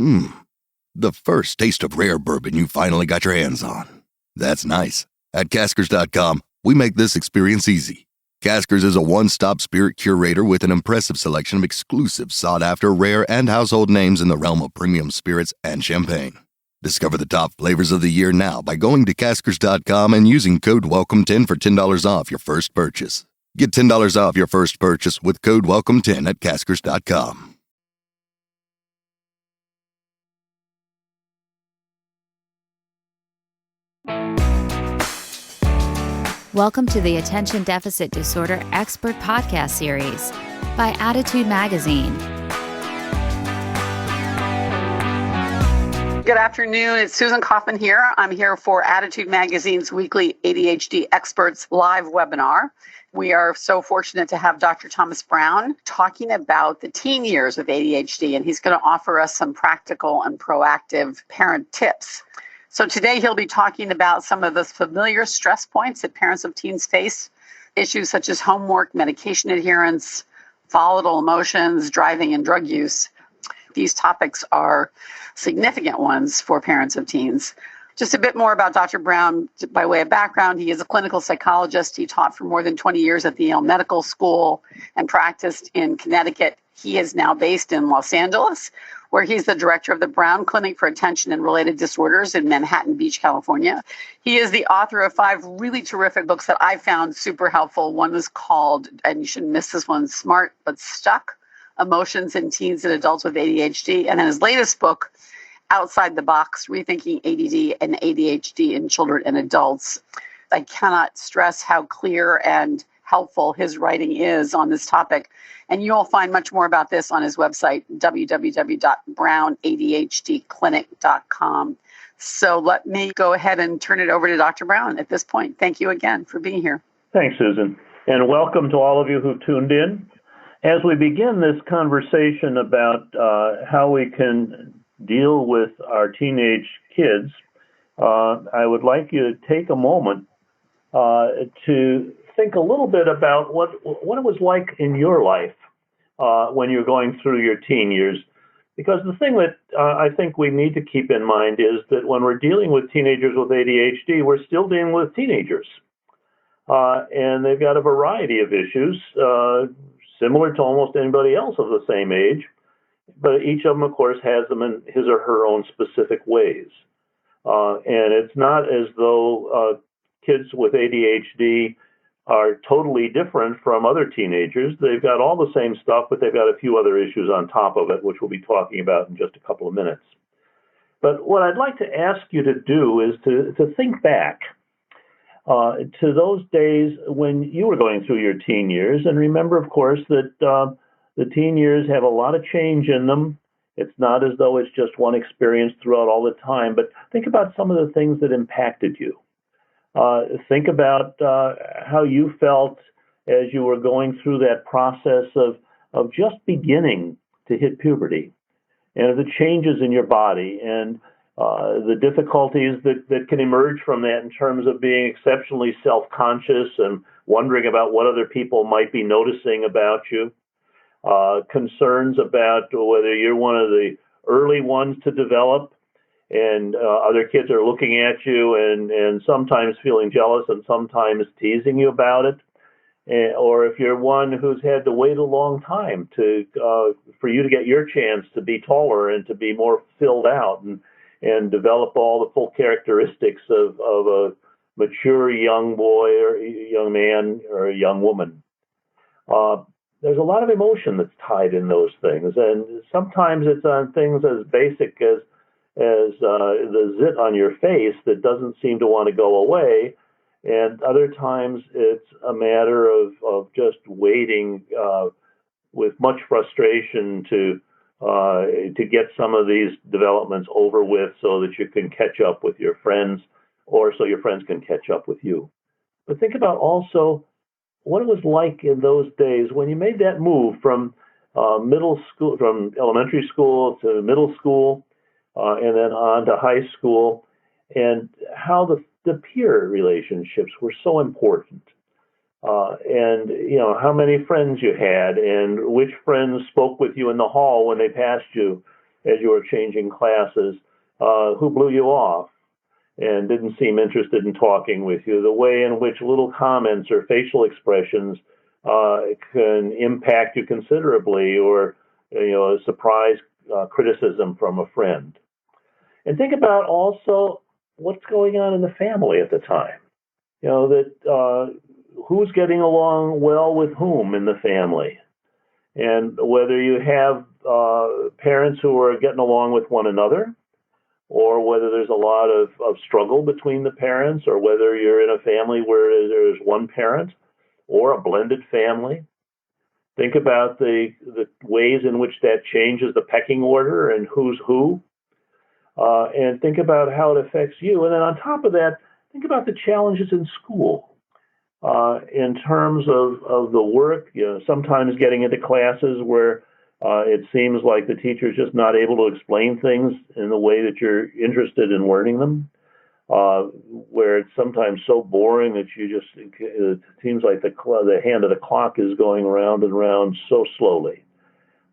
The first taste of rare bourbon you finally got your hands on. That's nice. At Caskers.com, we make this experience easy. Caskers is a one-stop spirit curator with an impressive selection of exclusive, sought-after, rare, and household names in the realm of premium spirits and champagne. Discover the top flavors of the year now by going to Caskers.com and using code WELCOME10 for $10 off your first purchase. Get $10 off your first purchase with code WELCOME10 at Caskers.com. Welcome to the Attention Deficit Disorder Expert Podcast Series by Attitude Magazine. Good afternoon. It's Susan Kaufman here. I'm here for Attitude Magazine's weekly ADHD Experts live webinar. We are so fortunate to have Dr. Thomas Brown talking about the teen years of ADHD, and he's going to offer us some practical and proactive parent tips. So today he'll be talking about some of the familiar stress points that parents of teens face, issues such as homework, medication adherence, volatile emotions, driving, and drug use. These topics are significant ones for parents of teens. Just a bit more about Dr. Brown by way of background. He is a clinical psychologist. He taught for more than 20 years at the Yale Medical School and practiced in Connecticut. He is now based in Los Angeles, where he's the director of the Brown Clinic for Attention and Related Disorders in Manhattan Beach, California. He is the author of 5 really terrific books that I found super helpful. One was called, and you shouldn't miss this one, Smart But Stuck: Emotions in Teens and Adults with ADHD. And then his latest book, Outside the Box: Rethinking ADD and ADHD in Children and Adults. I cannot stress how clear and helpful his writing is on this topic. And you'll find much more about this on his website, www.brownadhdclinic.com. So let me go ahead and turn it over to Dr. Brown at this point. Thank you again for being here. Thanks, Susan. And welcome to all of you who tuned in. As we begin this conversation about how we can deal with our teenage kids, I would like you to take a moment to think a little bit about what it was like in your life when you're going through your teen years. Because the thing that I think we need to keep in mind is that when we're dealing with teenagers with ADHD, we're still dealing with teenagers. And they've got a variety of issues, similar to almost anybody else of the same age. But each of them, of course, has them in his or her own specific ways. And it's not as though kids with ADHD are totally different from other teenagers. They've got all the same stuff, but they've got a few other issues on top of it, which we'll be talking about in just a couple of minutes. But what I'd like to ask you to do is to think back to those days when you were going through your teen years. And remember, of course, that the teen years have a lot of change in them. It's not as though it's just one experience throughout all the time, but think about some of the things that impacted you. Think about how you felt as you were going through that process of just beginning to hit puberty, and the changes in your body and the difficulties that can emerge from that in terms of being exceptionally self-conscious and wondering about what other people might be noticing about you. Concerns about whether you're one of the early ones to develop and other kids are looking at you and sometimes feeling jealous and sometimes teasing you about it. Or if you're one who's had to wait a long time for you to get your chance to be taller and to be more filled out and develop all the full characteristics of a mature young boy or young man or a young woman. There's a lot of emotion that's tied in those things, and sometimes it's on things as basic as the zit on your face that doesn't seem to want to go away, and other times it's a matter of just waiting with much frustration to get some of these developments over with so that you can catch up with your friends or so your friends can catch up with you. But think about also what it was like in those days when you made that move from middle school, from elementary school to middle school, and then on to high school, and how the peer relationships were so important. And, how many friends you had and which friends spoke with you in the hall when they passed you as you were changing classes who blew you off and didn't seem interested in talking with you, the way in which little comments or facial expressions can impact you considerably, or a surprise criticism from a friend. And think about also what's going on in the family at the time. Who's getting along well with whom in the family, and whether you have parents who are getting along with one another, or whether there's a lot of struggle between the parents, or whether you're in a family where there's one parent or a blended family. Think about the ways in which that changes the pecking order and who's who, and think about how it affects you. And then on top of that, think about the challenges in school. In terms of the work, sometimes getting into classes where it seems like the teacher's just not able to explain things in the way that you're interested in learning them, where it's sometimes so boring that it seems like the hand of the clock is going around and around so slowly.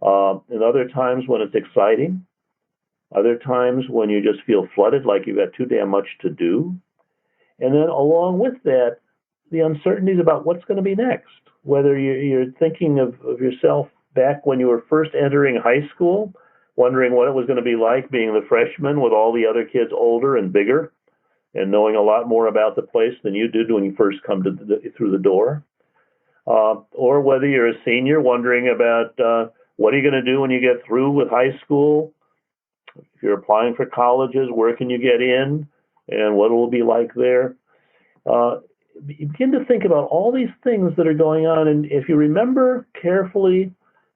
And other times when it's exciting, other times when you just feel flooded, like you've got too damn much to do. And then along with that, the uncertainties about what's going to be next, whether you're thinking of yourself back when you were first entering high school, wondering what it was going to be like being the freshman with all the other kids older and bigger and knowing a lot more about the place than you did when you first come through the door, or whether you're a senior wondering about what are you going to do when you get through with high school. If you're applying for colleges, where can you get in and what it will be like there. You begin to think about all these things that are going on, and if you remember carefully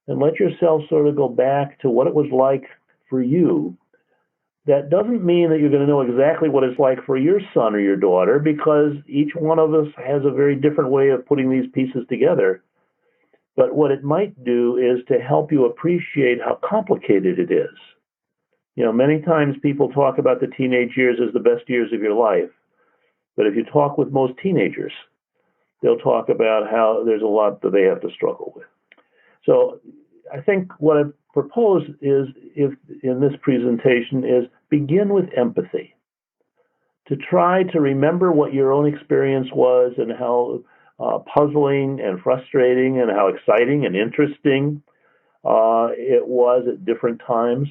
and let yourself sort of go back to what it was like for you, that doesn't mean that you're going to know exactly what it's like for your son or your daughter, because each one of us has a very different way of putting these pieces together. But what it might do is to help you appreciate how complicated it is. Many times people talk about the teenage years as the best years of your life. But if you talk with most teenagers, they'll talk about how there's a lot that they have to struggle with. So I think what I propose is, if in this presentation, is begin with empathy. To try to remember what your own experience was and how puzzling and frustrating and how exciting and interesting it was at different times.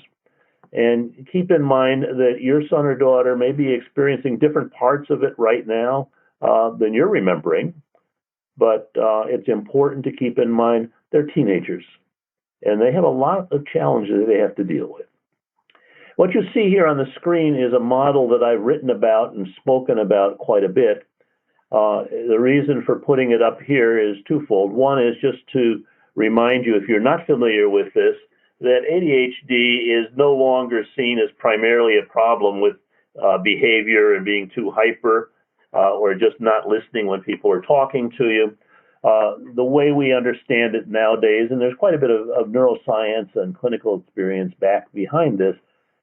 And keep in mind that your son or daughter may be experiencing different parts of it right now than you're remembering, but it's important to keep in mind they're teenagers, and they have a lot of challenges that they have to deal with. What you see here on the screen is a model that I've written about and spoken about quite a bit. The reason for putting it up here is twofold. One is just to remind you, if you're not familiar with this, that ADHD is no longer seen as primarily a problem with behavior and being too hyper or just not listening when people are talking to you. The way we understand it nowadays, and there's quite a bit of neuroscience and clinical experience back behind this,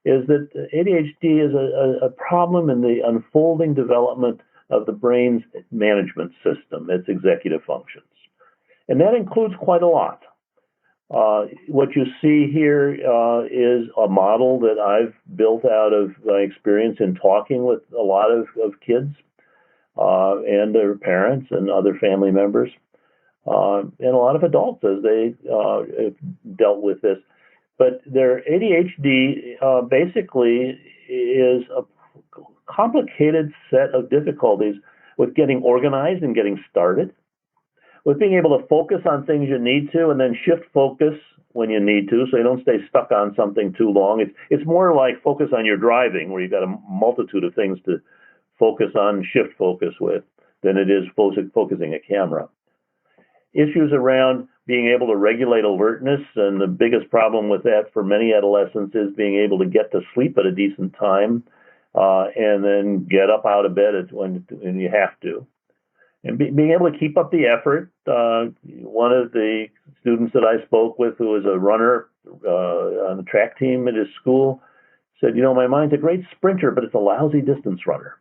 is that ADHD is a problem in the unfolding development of the brain's management system, its executive functions. And that includes quite a lot. What you see here is a model that I've built out of my experience in talking with a lot of kids and their parents and other family members, and a lot of adults as they have dealt with this. But their ADHD basically is a complicated set of difficulties with getting organized and getting started, with being able to focus on things you need to and then shift focus when you need to, so you don't stay stuck on something too long. It's more like focus on your driving, where you've got a multitude of things to focus on and shift focus with, than it is focusing a camera. Issues around being able to regulate alertness, and the biggest problem with that for many adolescents is being able to get to sleep at a decent time and then get up out of bed when you have to. And being able to keep up the effort. One of the students that I spoke with, who was a runner on the track team at his school, said, my mind's a great sprinter, but it's a lousy distance runner.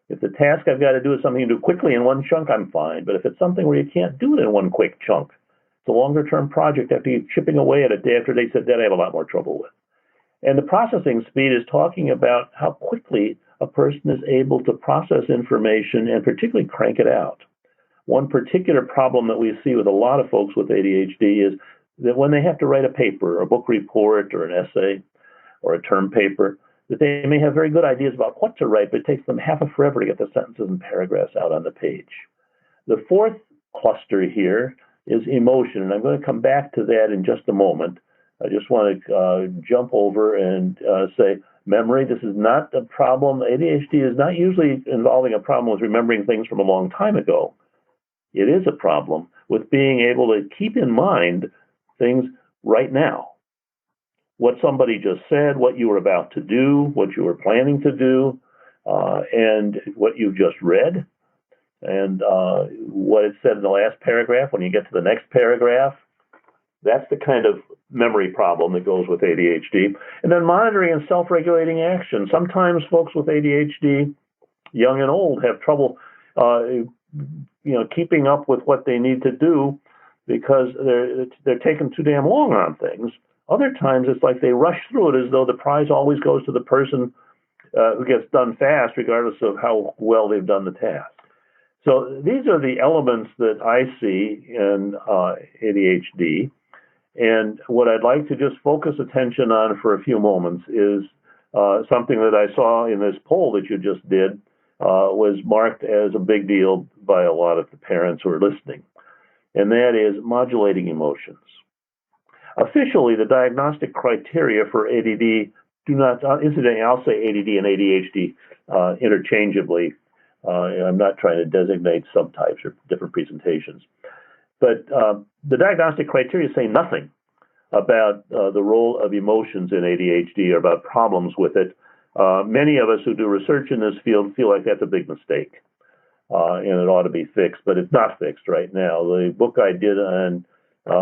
If the task I've got to do is something you do quickly in one chunk, I'm fine. But if it's something where you can't do it in one quick chunk, it's a longer-term project after you're chipping away at it day after day, said that I have a lot more trouble with. And the processing speed is talking about how quickly a person is able to process information and particularly crank it out. One particular problem that we see with a lot of folks with ADHD is that when they have to write a paper, a book report, or an essay, or a term paper, that they may have very good ideas about what to write, but it takes them half a forever to get the sentences and paragraphs out on the page. The fourth cluster here is emotion, and I'm going to come back to that in just a moment. I just want to jump over and say memory. This is not a problem. ADHD is not usually involving a problem with remembering things from a long time ago. It is a problem with being able to keep in mind things right now. What somebody just said, what you were about to do, what you were planning to do, and what you just read, and what it said in the last paragraph when you get to the next paragraph. That's the kind of memory problem that goes with ADHD. And then monitoring and self-regulating action. Sometimes folks with ADHD, young and old, have trouble keeping up with what they need to do because they're taking too damn long on things. Other times it's like they rush through it as though the prize always goes to the person who gets done fast, regardless of how well they've done the task. So these are the elements that I see in ADHD. And what I'd like to just focus attention on for a few moments is something that I saw in this poll that you just did was marked as a big deal by a lot of the parents who are listening, and that is modulating emotions. Officially, the diagnostic criteria for ADD do not, incidentally, I'll say ADD and ADHD interchangeably. I'm not trying to designate subtypes or different presentations. But the diagnostic criteria say nothing about the role of emotions in ADHD or about problems with it. Many of us who do research in this field feel like that's a big mistake and it ought to be fixed, but it's not fixed right now. The book I did on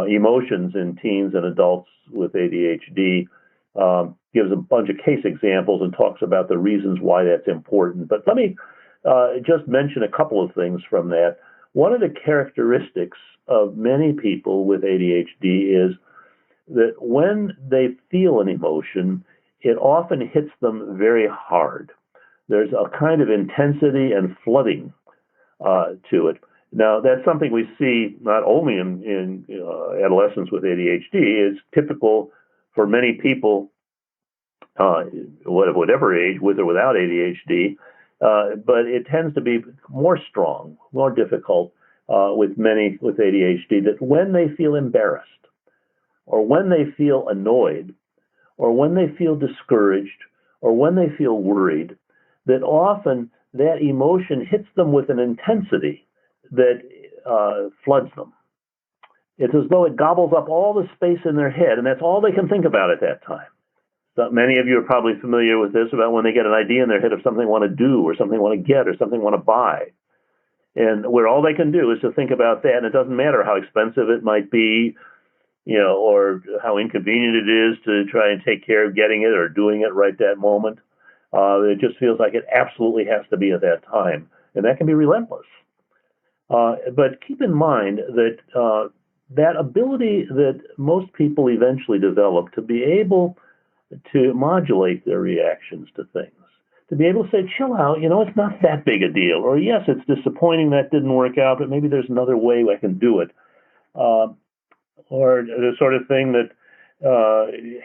emotions in teens and adults with ADHD gives a bunch of case examples and talks about the reasons why that's important. But let me just mention a couple of things from that. One of the characteristics of many people with ADHD is that when they feel an emotion, it often hits them very hard. There's a kind of intensity and flooding to it. Now, that's something we see not only in adolescents with ADHD. It's typical for many people, whatever age, with or without ADHD, but it tends to be more strong, more difficult with many with ADHD, that when they feel embarrassed, or when they feel annoyed, or when they feel discouraged, or when they feel worried, that often that emotion hits them with an intensity that floods them. It's as though it gobbles up all the space in their head, and that's all they can think about at that time. So many of you are probably familiar with this, about when they get an idea in their head of something they want to do, or something they want to get, or something they want to buy. And where all they can do is to think about that, and it doesn't matter how expensive it might be, or how inconvenient it is to try and take care of getting it or doing it right that moment. It just feels like it absolutely has to be at that time. And that can be relentless. But keep in mind that that ability that most people eventually develop to be able to modulate their reactions to things, to be able to say, chill out, it's not that big a deal. Or yes, it's disappointing that didn't work out, but maybe there's another way I can do it. Or the sort of thing that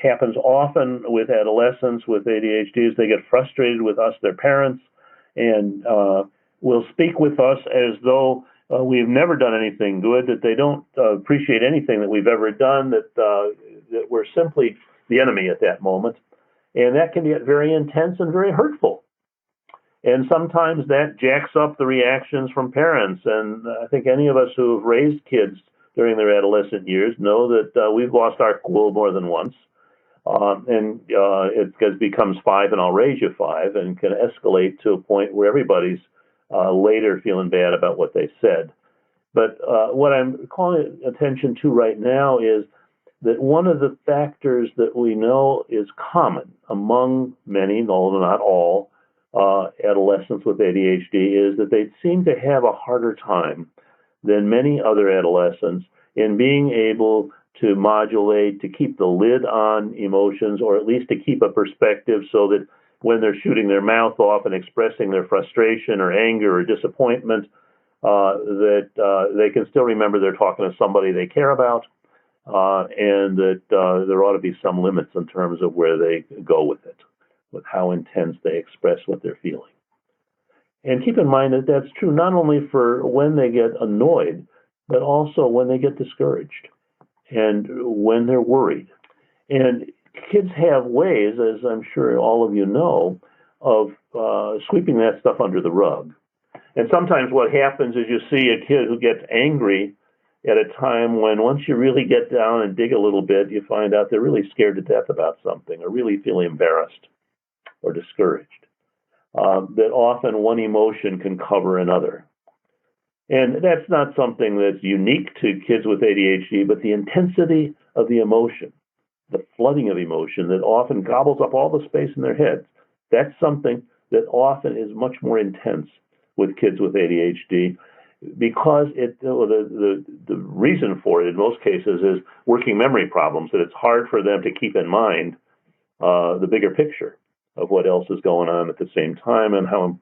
happens often with adolescents with ADHD is they get frustrated with us, their parents, and will speak with us as though we've never done anything good, that they don't appreciate anything that we've ever done, that we're simply the enemy at that moment. And that can get very intense and very hurtful. And sometimes that jacks up the reactions from parents. And I think any of us who have raised kids during their adolescent years know that we've lost our cool more than once. And it becomes 5 and I'll raise you 5, and can escalate to a point where everybody's later feeling bad about what they said. But what I'm calling attention to right now is that one of the factors that we know is common among many, although not all, adolescents with ADHD is that they seem to have a harder time than many other adolescents in being able to modulate, to keep the lid on emotions, or at least to keep a perspective so that when they're shooting their mouth off and expressing their frustration or anger or disappointment, that they can still remember they're talking to somebody they care about, and that there ought to be some limits in terms of where they go with it, with how intense they express what they're feeling. And keep in mind that that's true not only for when they get annoyed, but also when they get discouraged and when they're worried. And kids have ways, as I'm sure all of you know, of sweeping that stuff under the rug. And sometimes what happens is you see a kid who gets angry at a time when once you really get down and dig a little bit, you find out they're really scared to death about something or really feel embarrassed or discouraged. That often one emotion can cover another. And that's not something that's unique to kids with ADHD, but the intensity of the emotion, the flooding of emotion that often gobbles up all the space in their heads, that's something that often is much more intense with kids with ADHD, because the reason for it in most cases is working memory problems, that it's hard for them to keep in mind the bigger picture of what else is going on at the same time, and how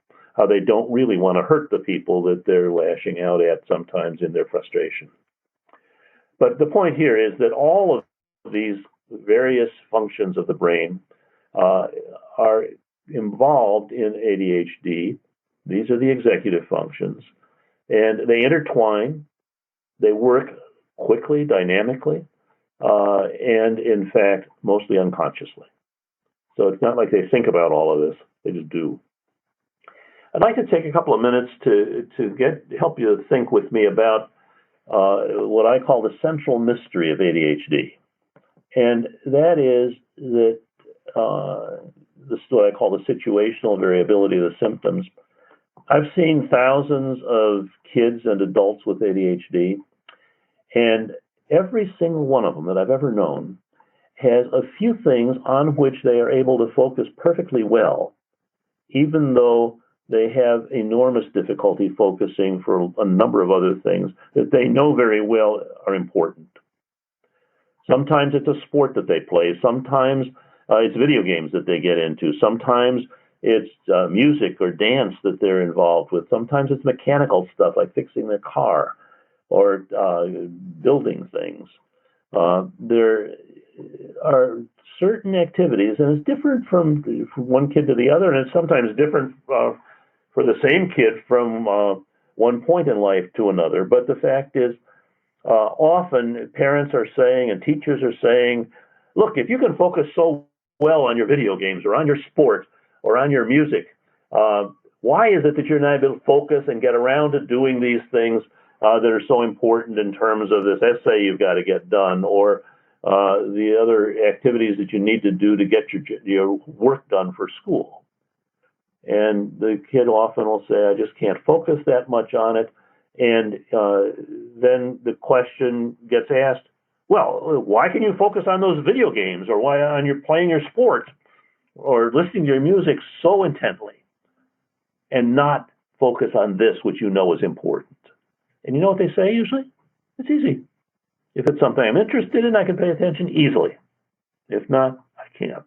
they don't really want to hurt the people that they're lashing out at sometimes in their frustration. But the point here is that all of these various functions of the brain are involved in ADHD. These are the executive functions, and they intertwine. They work quickly, dynamically, and in fact, mostly unconsciously. So it's not like they think about all of this, they just do. I'd like to take a couple of minutes to help you think with me about what I call the central mystery of ADHD. And that is that this is what I call the situational variability of the symptoms. I've seen thousands of kids and adults with ADHD, and every single one of them that I've ever known has a few things on which they are able to focus perfectly well, even though they have enormous difficulty focusing for a number of other things that they know very well are important. Sometimes it's a sport that they play. Sometimes it's video games that they get into. Sometimes it's music or dance that they're involved with. Sometimes it's mechanical stuff like fixing their car or building things. There are certain activities, and it's different from one kid to the other, and it's sometimes different for the same kid from one point in life to another. But the fact is, often parents are saying and teachers are saying, look, if you can focus so well on your video games or on your sport or on your music, why is it that you're not able to focus and get around to doing these things that are so important in terms of this essay you've got to get done, or the other activities that you need to do to get your work done for school? And the kid often will say, I just can't focus that much on it. And then the question gets asked, well, why can you focus on those video games, or why on your playing your sport or listening to your music so intently and not focus on this which you know is important? And you know what they say usually? It's easy. If it's something I'm interested in, I can pay attention easily. If not, I can't.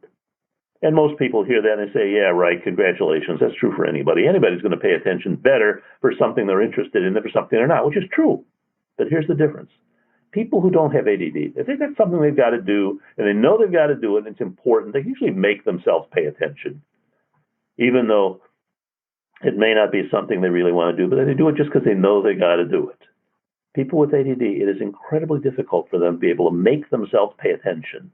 And most people hear that and they say, yeah, right, congratulations. That's true for anybody. Anybody's going to pay attention better for something they're interested in than for something they're not, which is true. But here's the difference. People who don't have ADD, if they've got something they've got to do and they know they've got to do it and it's important, they usually make themselves pay attention, even though it may not be something they really want to do, but they do it just because they know they got to do it. People with ADD, it is incredibly difficult for them to be able to make themselves pay attention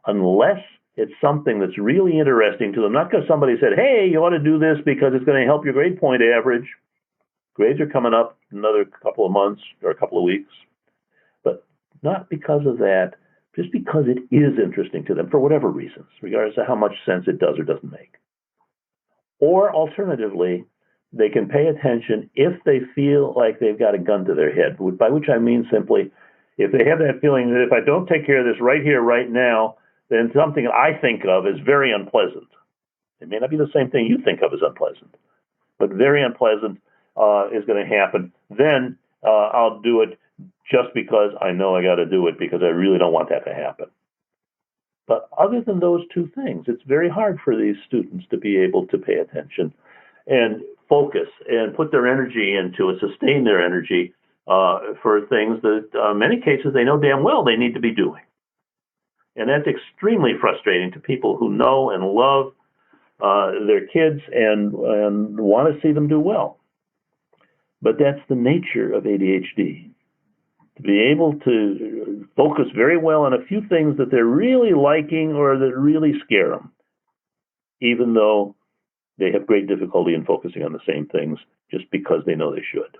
unless it's something that's really interesting to them, not because somebody said, hey, you ought to do this because it's going to help your grade point average. Grades are coming up in another couple of months or a couple of weeks. But not because of that, just because it is interesting to them for whatever reasons, regardless of how much sense it does or doesn't make. Or alternatively, they can pay attention if they feel like they've got a gun to their head, by which I mean simply, if they have that feeling that if I don't take care of this right here, right now, then something I think of is very unpleasant. It may not be the same thing you think of as unpleasant, but very unpleasant is going to happen. Then I'll do it just because I know I got to do it because I really don't want that to happen. But other than those two things, it's very hard for these students to be able to pay attention and focus and put their energy into it, sustain their energy for things that in many cases they know damn well they need to be doing. And that's extremely frustrating to people who know and love their kids and want to see them do well. But that's the nature of ADHD. To be able to focus very well on a few things that they're really liking or that really scare them, even though they have great difficulty in focusing on the same things just because they know they should.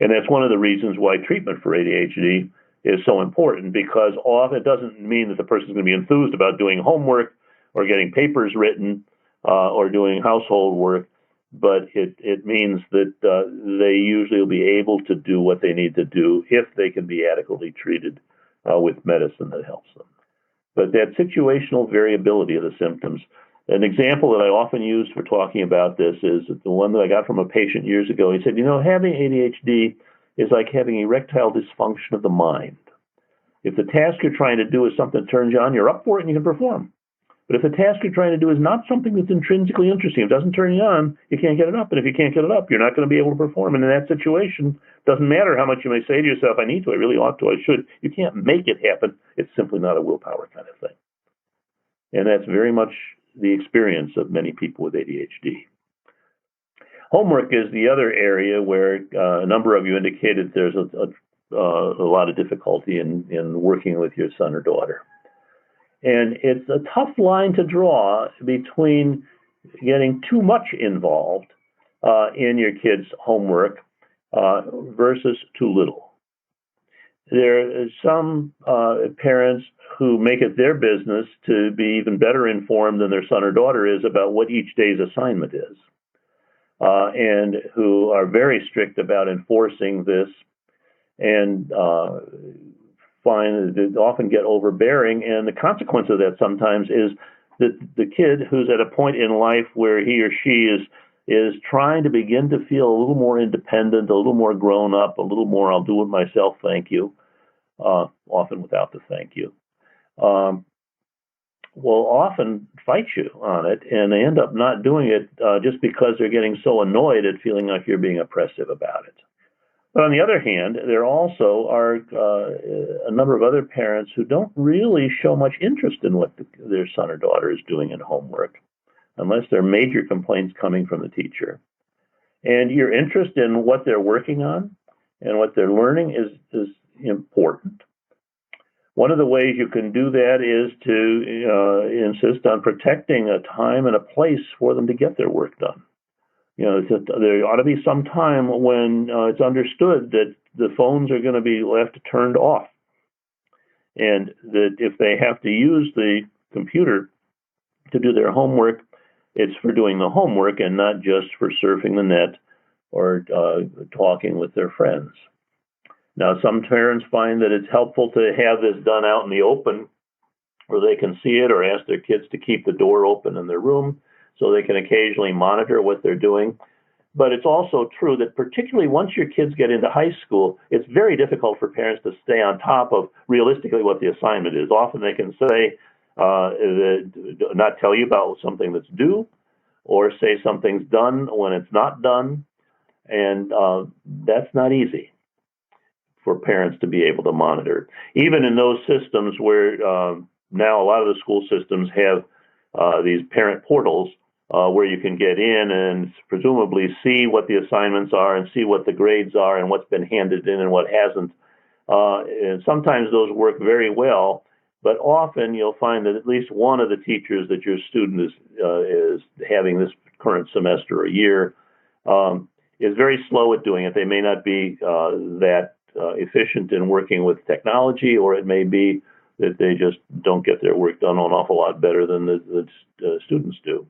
And that's one of the reasons why treatment for ADHD is so important, because often it doesn't mean that the person's going to be enthused about doing homework or getting papers written or doing household work, but it means that they usually will be able to do what they need to do if they can be adequately treated with medicine that helps them. But that situational variability of the symptoms, an example that I often use for talking about this is the one that I got from a patient years ago. He said, having ADHD is like having erectile dysfunction of the mind. If the task you're trying to do is something that turns you on, you're up for it and you can perform. But if the task you're trying to do is not something that's intrinsically interesting, if it doesn't turn you on, you can't get it up. And if you can't get it up, you're not going to be able to perform. And in that situation, it doesn't matter how much you may say to yourself, I need to, I really ought to, I should. You can't make it happen. It's simply not a willpower kind of thing. And that's very much the experience of many people with ADHD. Homework is the other area where a number of you indicated there's a lot of difficulty in working with your son or daughter. And it's a tough line to draw between getting too much involved in your kids' homework versus too little. There are some parents who make it their business to be even better informed than their son or daughter is about what each day's assignment is, and who are very strict about enforcing this and find that often get overbearing. And the consequence of that sometimes is that the kid who's at a point in life where he or she is trying to begin to feel a little more independent, a little more grown up, a little more, I'll do it myself, thank you, often without the thank you, will often fight you on it, and they end up not doing it just because they're getting so annoyed at feeling like you're being oppressive about it. But on the other hand, there also are a number of other parents who don't really show much interest in what their son or daughter is doing in homework, unless there are major complaints coming from the teacher. And your interest in what they're working on and what they're learning is important. One of the ways you can do that is to insist on protecting a time and a place for them to get their work done. There ought to be some time when it's understood that the phones are going to be left turned off, and that if they have to use the computer to do their homework, it's for doing the homework and not just for surfing the net or talking with their friends. Now, some parents find that it's helpful to have this done out in the open where they can see it, or ask their kids to keep the door open in their room so they can occasionally monitor what they're doing. But it's also true that particularly once your kids get into high school, it's very difficult for parents to stay on top of realistically what the assignment is. Often they can say, not tell you about something that's due, or say something's done when it's not done. And that's not easy for parents to be able to monitor. Even in those systems where now a lot of the school systems have these parent portals where you can get in and presumably see what the assignments are and see what the grades are and what's been handed in and what hasn't. And sometimes those work very well, but often you'll find that at least one of the teachers that your student is having this current semester or year is very slow at doing it. They may not be that efficient in working with technology, or it may be that they just don't get their work done an awful lot better than the students do.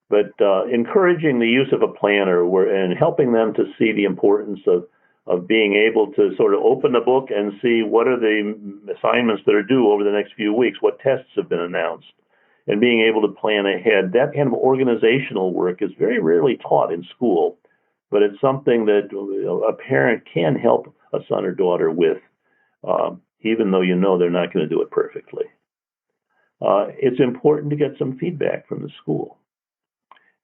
But encouraging the use of a planner and helping them to see the importance of being able to sort of open the book and see what are the assignments that are due over the next few weeks, what tests have been announced, and being able to plan ahead. That kind of organizational work is very rarely taught in school, but it's something that a parent can help a son or daughter with, even though you know they're not going to do it perfectly. It's important to get some feedback from the school.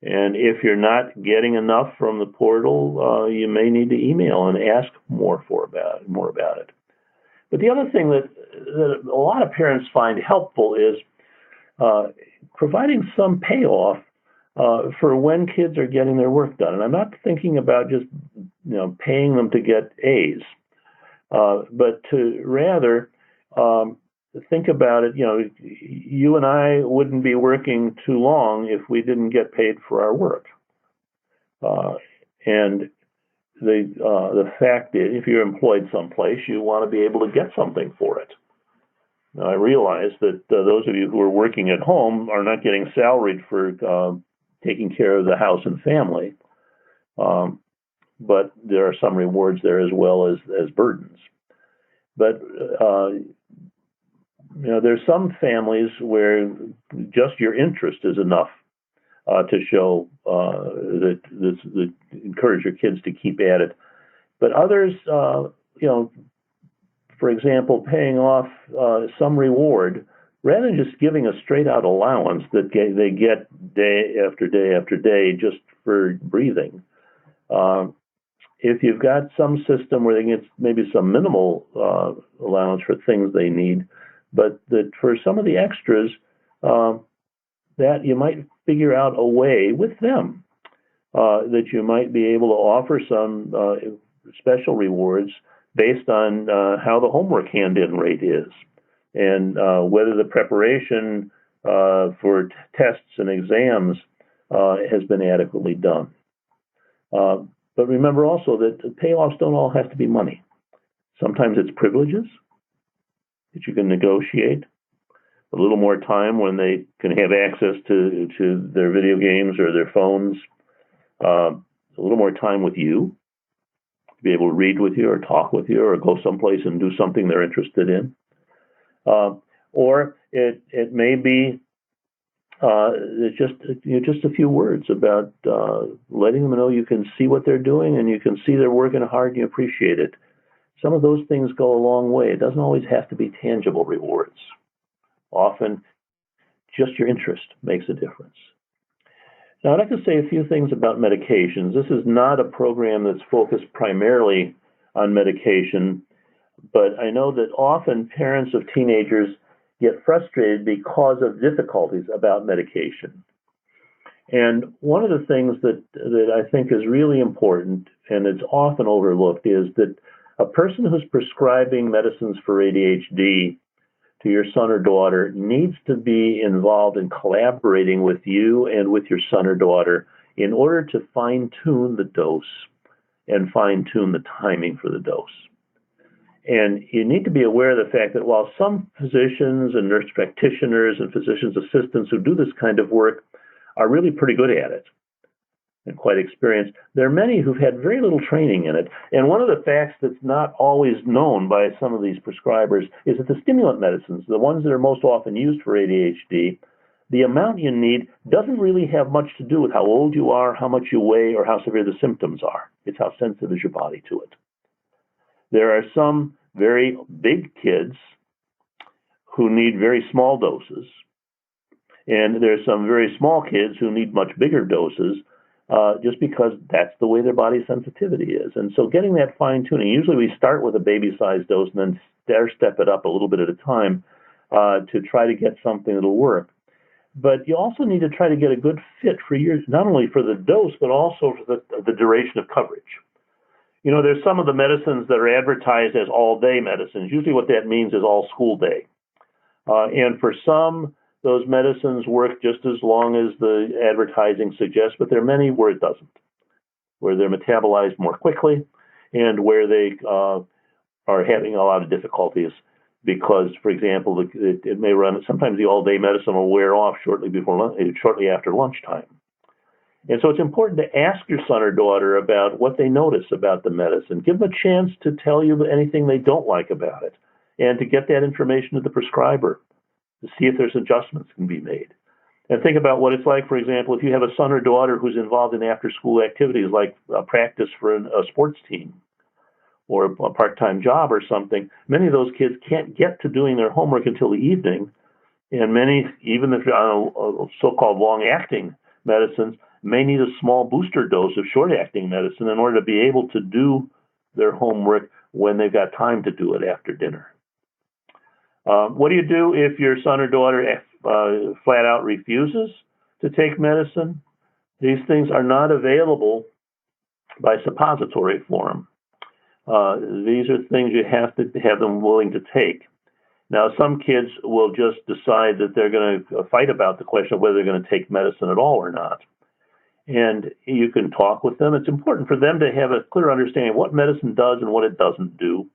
And if you're not getting enough from the portal, you may need to email and ask more about it. But the other thing that a lot of parents find helpful is providing some payoff for when kids are getting their work done. And I'm not thinking about just paying them to get A's, but to rather think about it. You and I wouldn't be working too long if we didn't get paid for our work. And the fact is, if you're employed someplace, you want to be able to get something for it. Now, I realize that those of you who are working at home are not getting salaried for taking care of the house and family, but there are some rewards there as well as burdens. But there's some families where just your interest is enough to show that encourage your kids to keep at it. But others, for example, paying off some reward rather than just giving a straight out allowance that they get day after day after day just for breathing. If you've got some system where they get maybe some minimal allowance for things they need, but that for some of the extras, that you might figure out a way with them that you might be able to offer some special rewards based on how the homework hand-in rate is and whether the preparation for tests and exams has been adequately done. But remember also that the payoffs don't all have to be money. Sometimes it's privileges that you can negotiate, a little more time when they can have access to their video games or their phones, a little more time with you, to be able to read with you or talk with you or go someplace and do something they're interested in. Or it may be just a few words about letting them know you can see what they're doing and you can see they're working hard and you appreciate it. Some of those things go a long way. It doesn't always have to be tangible rewards. Often, just your interest makes a difference. Now, I'd like to say a few things about medications. This is not a program that's focused primarily on medication, but I know that often parents of teenagers get frustrated because of difficulties about medication. And one of the things that I think is really important, and it's often overlooked, is that a person who's prescribing medicines for ADHD to your son or daughter needs to be involved in collaborating with you and with your son or daughter in order to fine-tune the dose and fine-tune the timing for the dose. And you need to be aware of the fact that while some physicians and nurse practitioners and physician's assistants who do this kind of work are really pretty good at it and quite experienced, there are many who've had very little training in it. And one of the facts that's not always known by some of these prescribers is that the stimulant medicines, the ones that are most often used for ADHD, the amount you need doesn't really have much to do with how old you are, how much you weigh, or how severe the symptoms are. It's how sensitive is your body to it. There are some very big kids who need very small doses, and there are some very small kids who need much bigger doses just because that's the way their body sensitivity is. And so getting that fine-tuning, usually we start with a baby-sized dose and then stair-step it up a little bit at a time to try to get something that'll work. But you also need to try to get a good fit for yours, not only for the dose, but also for the duration of coverage. You know, there's some of the medicines that are advertised as all-day medicines. Usually what that means is all school day. And for some, those medicines work just as long as the advertising suggests, but there are many where it doesn't, where they're metabolized more quickly and where they are having a lot of difficulties because, for example, it may run, sometimes the all-day medicine will wear off shortly after lunchtime. And so it's important to ask your son or daughter about what they notice about the medicine. Give them a chance to tell you anything they don't like about it and to get that information to the prescriber to see if there's adjustments can be made. And think about what it's like, for example, if you have a son or daughter who's involved in after-school activities like practice for a sports team or a part-time job or something, many of those kids can't get to doing their homework until the evening. And many, even if so-called long-acting medicines, may need a small booster dose of short-acting medicine in order to be able to do their homework when they've got time to do it after dinner. What do you do if your son or daughter flat out refuses to take medicine? These things are not available by suppository form. These are things you have to have them willing to take. Now, some kids will just decide that they're going to fight about the question of whether they're going to take medicine at all or not. And you can talk with them. It's important for them to have a clear understanding of what medicine does and what it doesn't do,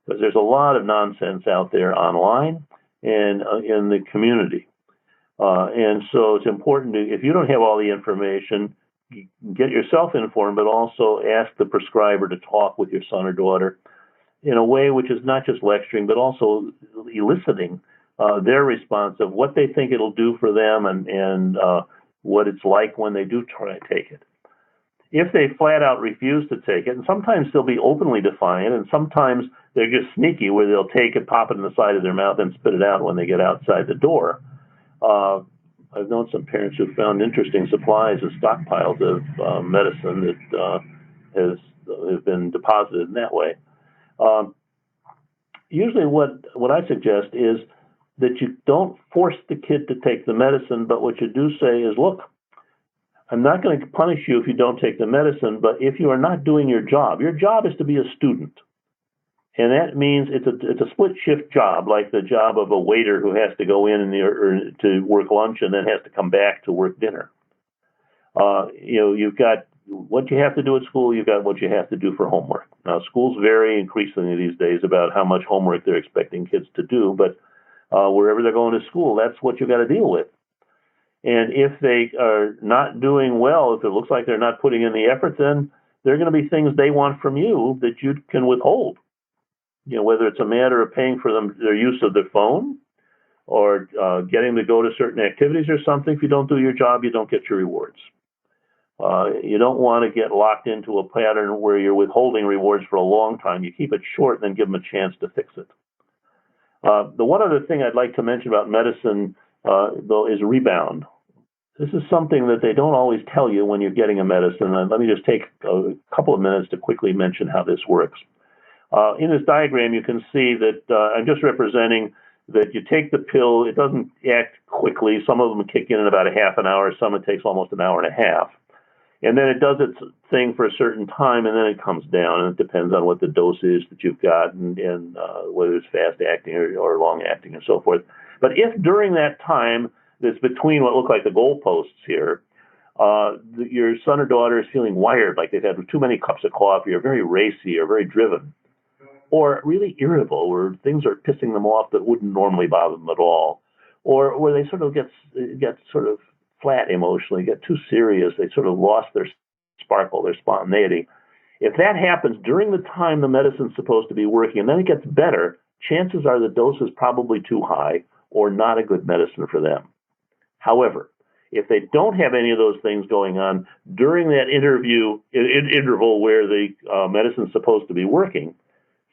because there's a lot of nonsense out there online and in the community. And so it's important to, if you don't have all the information, get yourself informed, but also ask the prescriber to talk with your son or daughter in a way which is not just lecturing, but also eliciting their response of what they think it'll do for them and what it's like when they do try to take it. If they flat out refuse to take it, and sometimes they'll be openly defiant, and sometimes they're just sneaky where they'll take it, pop it in the side of their mouth, and spit it out when they get outside the door. I've known some parents who found interesting supplies and stockpiles of medicine that has been deposited in that way. Usually what I suggest is that you don't force the kid to take the medicine, but what you do say is, look, I'm not going to punish you if you don't take the medicine, but if you are not doing your job is to be a student. And that means it's a split shift job, like the job of a waiter who has to go in to work lunch and then has to come back to work dinner. You've got what you have to do at school, you've got what you have to do for homework. Now, schools vary increasingly these days about how much homework they're expecting kids to do, but wherever they're going to school, that's what you've got to deal with. And if they are not doing well, if it looks like they're not putting in the effort, then there are going to be things they want from you that you can withhold. Whether it's a matter of paying for their use of their phone or getting them to go to certain activities or something. If you don't do your job, you don't get your rewards. You don't want to get locked into a pattern where you're withholding rewards for a long time. You keep it short and then give them a chance to fix it. The one other thing I'd like to mention about medicine, though, is rebound. This is something that they don't always tell you when you're getting a medicine. And let me just take a couple of minutes to quickly mention how this works. In this diagram, you can see that I'm just representing that you take the pill. It doesn't act quickly. Some of them kick in about a half an hour. Some it takes almost an hour and a half. And then it does its thing for a certain time, and then it comes down. And it depends on what the dose is that you've got and whether it's fast-acting or long-acting and so forth. But if during that time that's between what look like the goalposts here, your son or daughter is feeling wired, like they've had too many cups of coffee, or very racy, or very driven, or really irritable, or things are pissing them off that wouldn't normally bother them at all, or where they sort of get sort of flat emotionally, get too serious, they sort of lost their sparkle, their spontaneity. If that happens during the time the medicine's supposed to be working, and then it gets better, chances are the dose is probably too high or not a good medicine for them. However, if they don't have any of those things going on during that interval where the medicine's supposed to be working,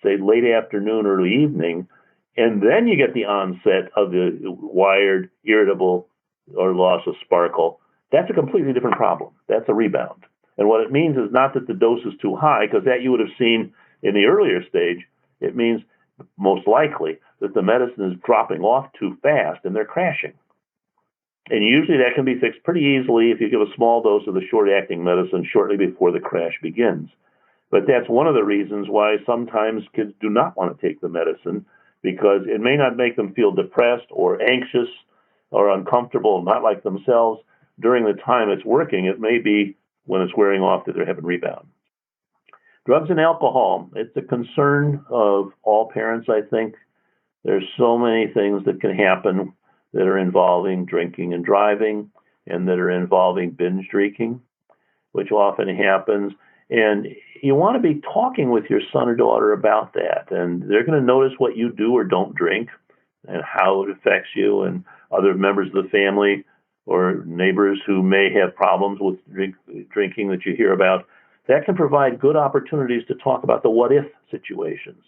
say late afternoon, early evening, and then you get the onset of the wired, irritable, or loss of sparkle, that's a completely different problem. That's a rebound. And what it means is not that the dose is too high, because that you would have seen in the earlier stage. It means most likely that the medicine is dropping off too fast and they're crashing. And usually that can be fixed pretty easily if you give a small dose of the short-acting medicine shortly before the crash begins. But that's one of the reasons why sometimes kids do not want to take the medicine, because it may not make them feel depressed or anxious or uncomfortable, not like themselves during the time it's working. It may be when it's wearing off that they're having rebound. Drugs and alcohol, it's a concern of all parents, I think. There's so many things that can happen that are involving drinking and driving, and that are involving binge drinking, which often happens. And you want to be talking with your son or daughter about that. And they're going to notice what you do or don't drink and how it affects you, and other members of the family or neighbors who may have problems with drinking that you hear about. that can provide good opportunities to talk about the what-if situations.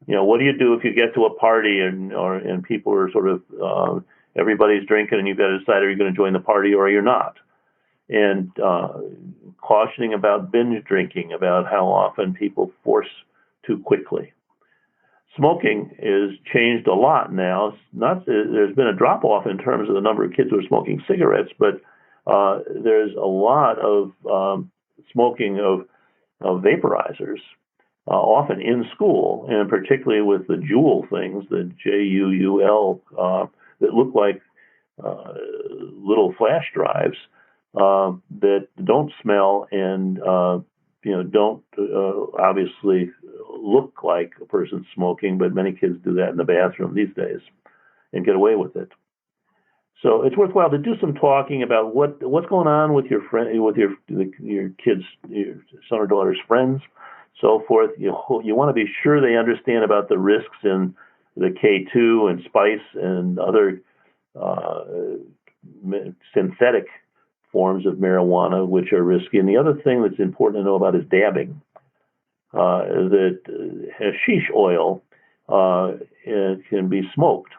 What do you do if you get to a party and people are sort of, everybody's drinking and you've got to decide, are you going to join the party or you're not? And cautioning about binge drinking, about how often people force too quickly. Smoking is changed a lot now. There's been a drop-off in terms of the number of kids who are smoking cigarettes, but there's a lot of smoking of vaporizers, often in school, and particularly with the Juul things, the JUUL, that look like little flash drives that don't smell and don't obviously look like a person smoking, but many kids do that in the bathroom these days and get away with it. So it's worthwhile to do some talking about what's going on with your friend, with your kids, your son or daughter's friends, so forth. You want to be sure they understand about the risks in the K2 and spice and other synthetic forms of marijuana, which are risky. And the other thing that's important to know about is dabbing. That hashish oil it can be smoked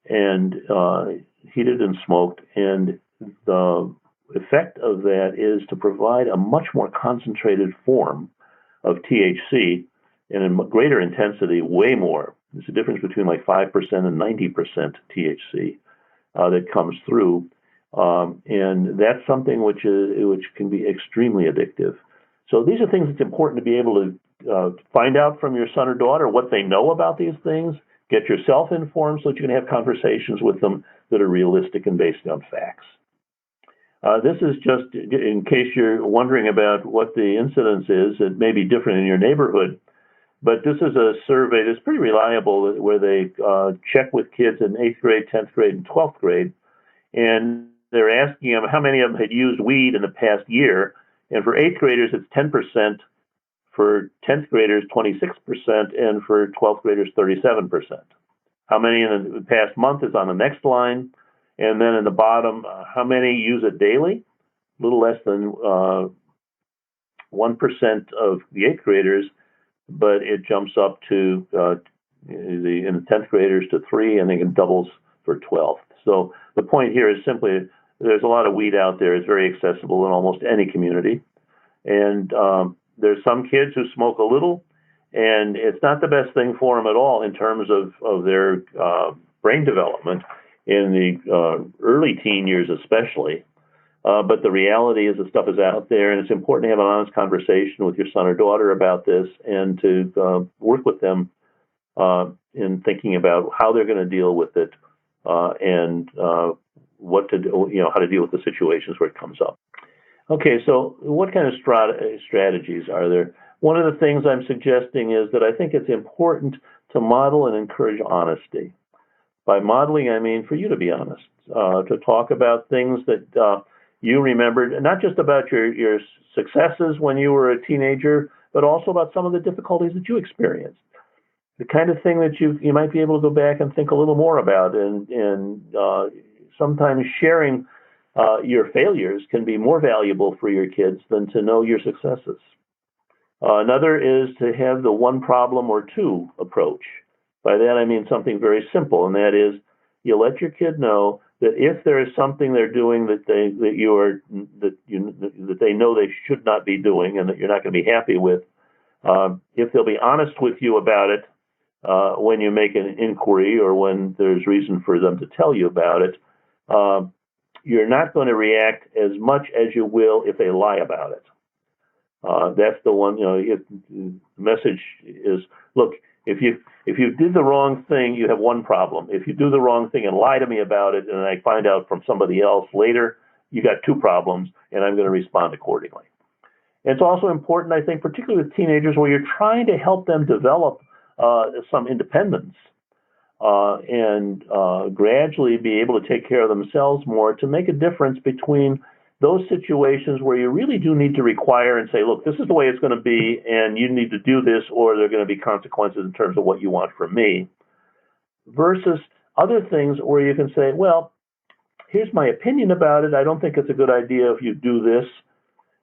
and heated and smoked, and the effect of that is to provide a much more concentrated form of THC and in greater intensity, way more. There's a difference between like 5% and 90% THC that comes through, and that's something which can be extremely addictive. So these are things that's important to be able to find out from your son or daughter what they know about these things. Get yourself informed so that you can have conversations with them that are realistic and based on facts. This is just in case you're wondering about what the incidence is. It may be different in your neighborhood, but this is a survey that's pretty reliable where they check with kids in 8th grade, 10th grade, and 12th grade. And they're asking them how many of them had used weed in the past year. And for 8th graders, it's 10%. For 10th graders, 26%, and for 12th graders, 37%. How many in the past month is on the next line. And then in the bottom, how many use it daily? A little less than 1% of the 8th graders, but it jumps up to in the 10th graders to 3, and then it doubles for 12th. So the point here is simply there's a lot of weed out there. It's very accessible in almost any community. And there's some kids who smoke a little, and it's not the best thing for them at all in terms of their brain development in the early teen years especially. But the reality is the stuff is out there, and it's important to have an honest conversation with your son or daughter about this and to work with them in thinking about how they're going to deal with it and what to do, how to deal with the situations where it comes up. Okay, so what kind of strategies are there? One of the things I'm suggesting is that I think it's important to model and encourage honesty. By modeling, I mean for you to be honest, to talk about things that you remembered, not just about your successes when you were a teenager, but also about some of the difficulties that you experienced. The kind of thing that you might be able to go back and think a little more about, and sometimes sharing your failures can be more valuable for your kids than to know your successes. Another is to have the one problem or two approach. By that I mean something very simple, and that is you let your kid know that if there is something they're doing that they know they should not be doing and that you're not going to be happy with, if they'll be honest with you about it when you make an inquiry or when there's reason for them to tell you about it, you're not going to react as much as you will if they lie about it. That's the one, the message is, look, if you did the wrong thing, you have one problem. If you do the wrong thing and lie to me about it, and I find out from somebody else later, you got two problems, and I'm going to respond accordingly. And it's also important, I think, particularly with teenagers, where you're trying to help them develop some independence and gradually be able to take care of themselves more, to make a difference between those situations where you really do need to require and say, look, this is the way it's going to be, and you need to do this, or there are going to be consequences in terms of what you want from me, versus other things where you can say, well, here's my opinion about it. I don't think it's a good idea if you do this.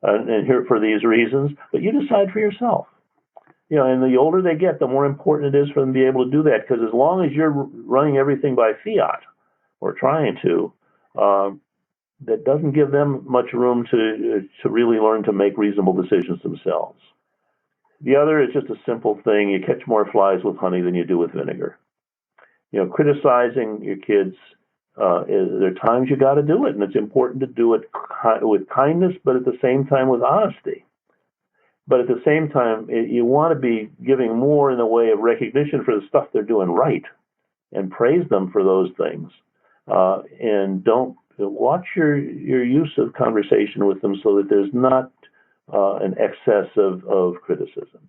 and here for these reasons, but you decide for yourself. And the older they get, the more important it is for them to be able to do that, because as long as you're running everything by fiat or trying to, that doesn't give them much room to really learn to make reasonable decisions themselves. The other is just a simple thing. You catch more flies with honey than you do with vinegar. Criticizing your kids, there are times you got to do it, and it's important to do it with kindness, but at the same time with honesty. But at the same time, you want to be giving more in the way of recognition for the stuff they're doing right, and praise them for those things. And don't watch your use of conversation with them so that there's not an excess of criticism.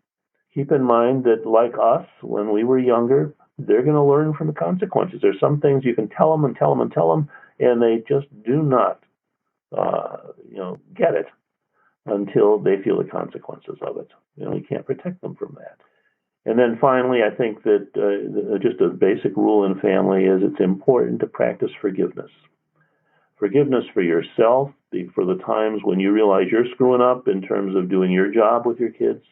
Keep in mind that, like us, when we were younger, they're going to learn from the consequences. There's some things you can tell them and tell them and tell them, and they just do not, get it until they feel the consequences of it. You can't protect them from that. And then finally, I think that just a basic rule in family is it's important to practice forgiveness. Forgiveness for yourself, for the times when you realize you're screwing up in terms of doing your job with your kids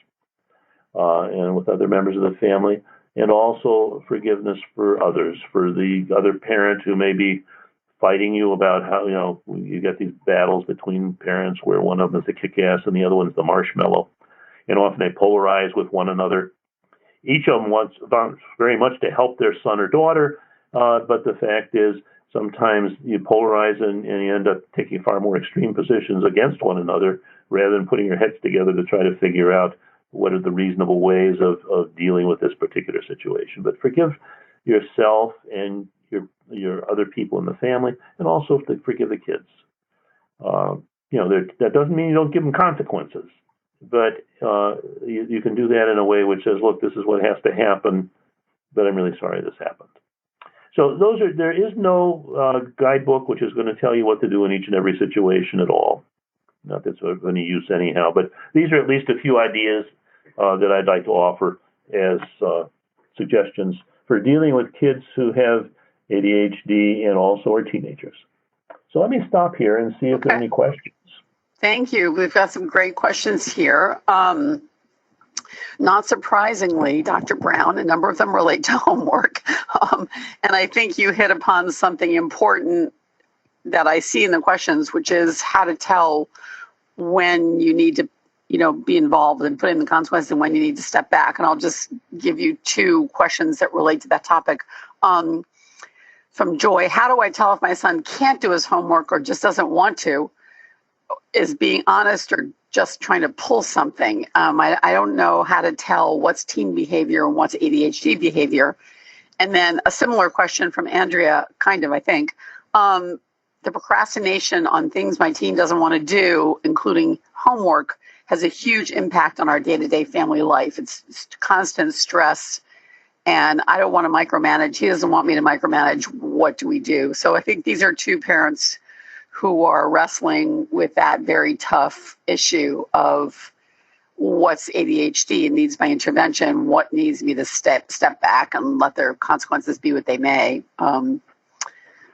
and with other members of the family, and also forgiveness for others, for the other parent who may be fighting you about how, you get these battles between parents where one of them is the kick-ass and the other one's the marshmallow. And often they polarize with one another. Each of them wants very much to help their son or daughter, but the fact is sometimes you polarize and you end up taking far more extreme positions against one another rather than putting your heads together to try to figure out what are the reasonable ways of dealing with this particular situation. But forgive yourself and your other people in the family, and also forgive the kids. That doesn't mean you don't give them consequences, but you can do that in a way which says, look, this is what has to happen, but I'm really sorry this happened. So there is no guidebook which is going to tell you what to do in each and every situation at all. Not that it's of any use anyhow, but these are at least a few ideas that I'd like to offer as suggestions for dealing with kids who have ADHD and also are teenagers. So let me stop here and see if there are any questions. Thank you. We've got some great questions here. Not surprisingly, Dr. Brown, a number of them relate to homework. And I think you hit upon something important that I see in the questions, which is how to tell when you need to, be involved and put in the consequences and when you need to step back. And I'll just give you two questions that relate to that topic. From Joy, how do I tell if my son can't do his homework or just doesn't want to? Is being honest or just trying to pull something? I don't know how to tell what's teen behavior and what's ADHD behavior. And then a similar question from Andrea, I think. The procrastination on things my teen doesn't want to do, including homework, has a huge impact on our day-to-day family life. It's constant stress, and I don't want to micromanage. He doesn't want me to micromanage. What do we do? So I think these are two parents who are wrestling with that very tough issue of what's ADHD and needs my intervention, what needs me to step back and let their consequences be what they may.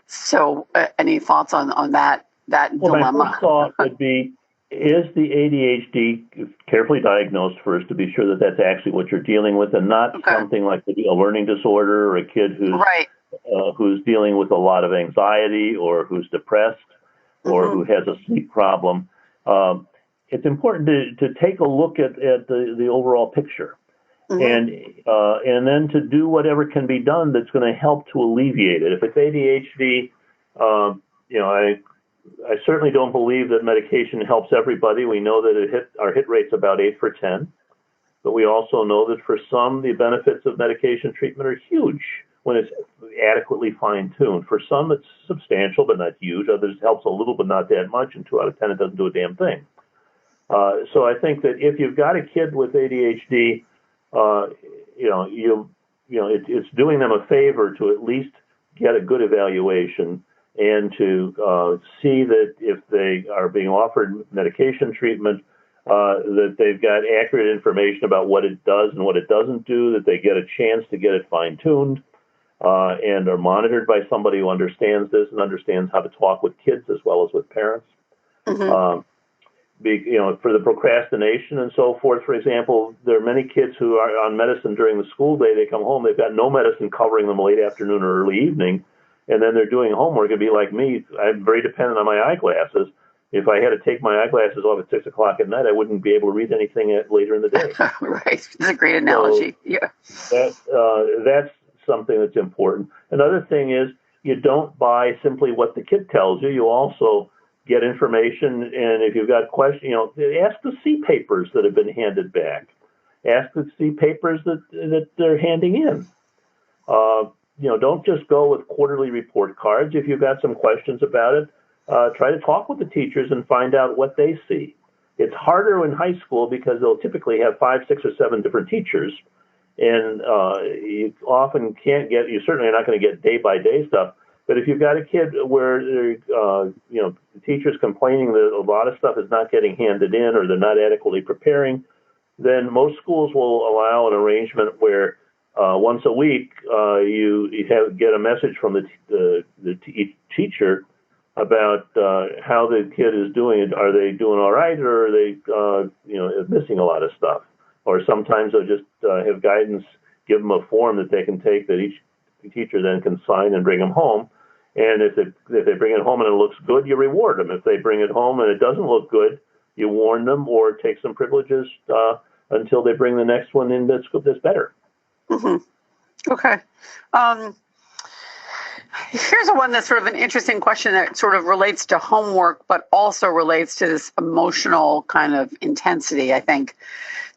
So any thoughts on that dilemma? My first thought would be, is the ADHD carefully diagnosed first to be sure that that's actually what you're dealing with and not something like a learning disorder or a kid who's dealing with a lot of anxiety or who's depressed or who has a sleep problem. It's important to take a look at the overall picture and then to do whatever can be done that's going to help to alleviate it. If it's ADHD, I certainly don't believe that medication helps everybody. We know that our hit rate's about 8 for 10, but we also know that for some, the benefits of medication treatment are huge when it's adequately fine-tuned. For some, it's substantial, but not huge. Others, it helps a little, but not that much. And 2 out of 10, it doesn't do a damn thing. So I think that if you've got a kid with ADHD, it's doing them a favor to at least get a good evaluation and to see that if they are being offered medication treatment, that they've got accurate information about what it does and what it doesn't do, that they get a chance to get it fine-tuned, and are monitored by somebody who understands this and understands how to talk with kids as well as with parents. for the procrastination and so forth. For example, there are many kids who are on medicine during the school day. They come home, they've got no medicine covering them late afternoon or early evening, and then they're doing homework. It'd be like me. I'm very dependent on my eyeglasses. If I had to take my eyeglasses off at 6 o'clock at night, I wouldn't be able to read anything later in the day. Right. That's a great analogy. So that's something that's important. Another thing is you don't buy simply what the kid tells you. You also get information, and if you've got questions, ask to see papers that have been handed back. Ask to see papers that they're handing in. Don't just go with quarterly report cards. If you've got some questions about it, try to talk with the teachers and find out what they see. It's harder in high school because they'll typically have 5, 6, or 7 different teachers, and you often can't get. You certainly are not going to get day-by-day stuff. But if you've got a kid where the teacher's complaining that a lot of stuff is not getting handed in or they're not adequately preparing, then most schools will allow an arrangement where once a week you get a message from the teacher about how the kid is doing. Are they doing all right, or are they missing a lot of stuff? Or sometimes they'll just have guidance, give them a form that they can take that each teacher then can sign and bring them home. And if they bring it home and it looks good, you reward them. If they bring it home and it doesn't look good, you warn them or take some privileges until they bring the next one in that's better. Mm-hmm. Okay. Here's one that's sort of an interesting question that sort of relates to homework, but also relates to this emotional kind of intensity, I think.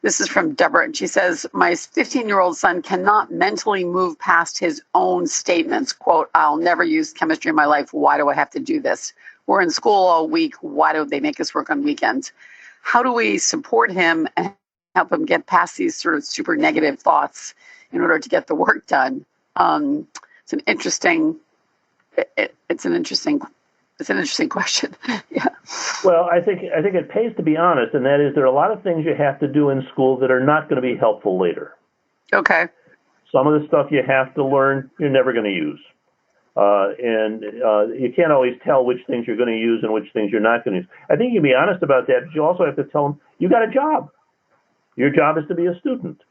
This is from Deborah, and she says, my 15-year-old son cannot mentally move past his own statements. Quote, I'll never use chemistry in my life. Why do I have to do this? We're in school all week. Why do they make us work on weekends? How do we support him and help him get past these sort of super negative thoughts in order to get the work done? It's an interesting question. Yeah. Well, I think it pays to be honest, and that is there are a lot of things you have to do in school that are not going to be helpful later. Okay. Some of the stuff you have to learn, you're never going to use. And you can't always tell which things you're going to use and which things you're not going to use. I think you can be honest about that, but you also have to tell them, you got a job. Your job is to be a student.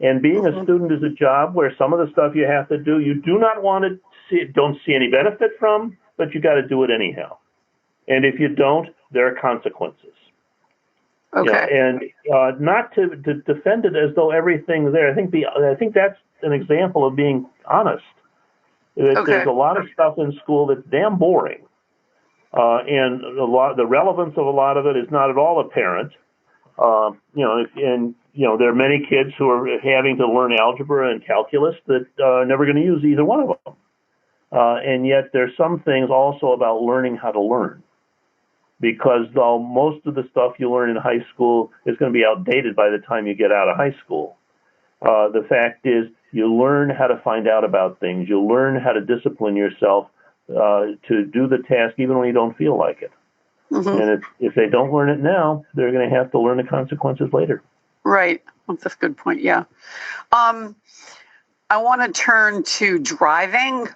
And being a student is a job where some of the stuff you have to do, you do not want to don't see any benefit from, but you got to do it anyhow. And if you don't, there are consequences. Okay. And not to defend it as though everything's there. I think that's an example of being honest. There's a lot of stuff in school that's damn boring, and the relevance of a lot of it is not at all apparent. There are many kids who are having to learn algebra and calculus that are never going to use either one of them. And yet there's some things also about learning how to learn, because though most of the stuff you learn in high school is going to be outdated by the time you get out of high school, the fact is you learn how to find out about things. You learn how to discipline yourself to do the task even when you don't feel like it. Mm-hmm. And if they don't learn it now, they're going to have to learn the consequences later. Right. That's a good point. Yeah. I want to turn to driving.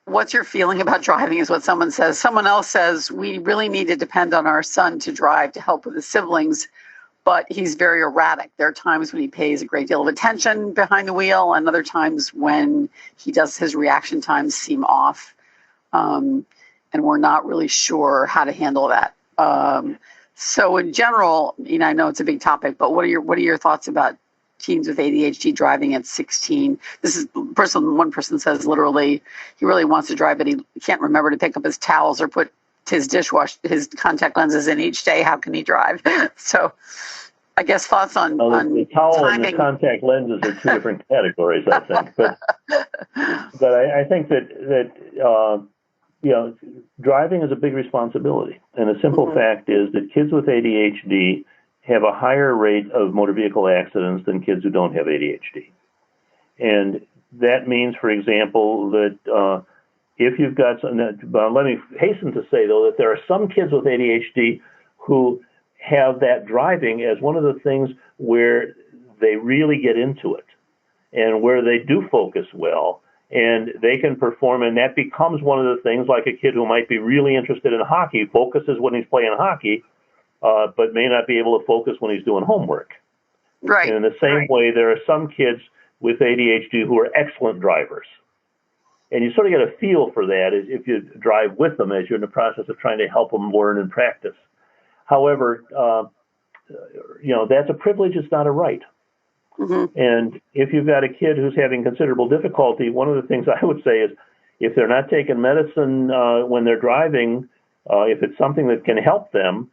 What's your feeling about driving is what someone says. Someone else says, we really need to depend on our son to drive to help with his siblings, but he's very erratic. There are times when he pays a great deal of attention behind the wheel, and other times when his reaction times seem off. And we're not really sure how to handle that. So in general, I know it's a big topic, but what are your thoughts about teens with ADHD driving at 16? This is one person says literally he really wants to drive, but he can't remember to pick up his towels or put his his contact lenses in each day. How can he drive? So I guess thoughts on the towel timing. And the contact lenses are two different categories, I think. But I think that driving is a big responsibility. And the simple fact is that kids with ADHD have a higher rate of motor vehicle accidents than kids who don't have ADHD. And that means, for example, that if you've got some, let me hasten to say, though, that there are some kids with ADHD who have that driving as one of the things where they really get into it and where they do focus well. and they can perform, and that becomes one of the things, like a kid who might be really interested in hockey, focuses when he's playing hockey, but may not be able to focus when he's doing homework. Right. And in the same way, there are some kids with ADHD who are excellent drivers. And you sort of get a feel for that if you drive with them as you're in the process of trying to help them learn and practice. However, that's a privilege, it's not a right. Mm-hmm. And if you've got a kid who's having considerable difficulty, one of the things I would say is if they're not taking medicine when they're driving, if it's something that can help them,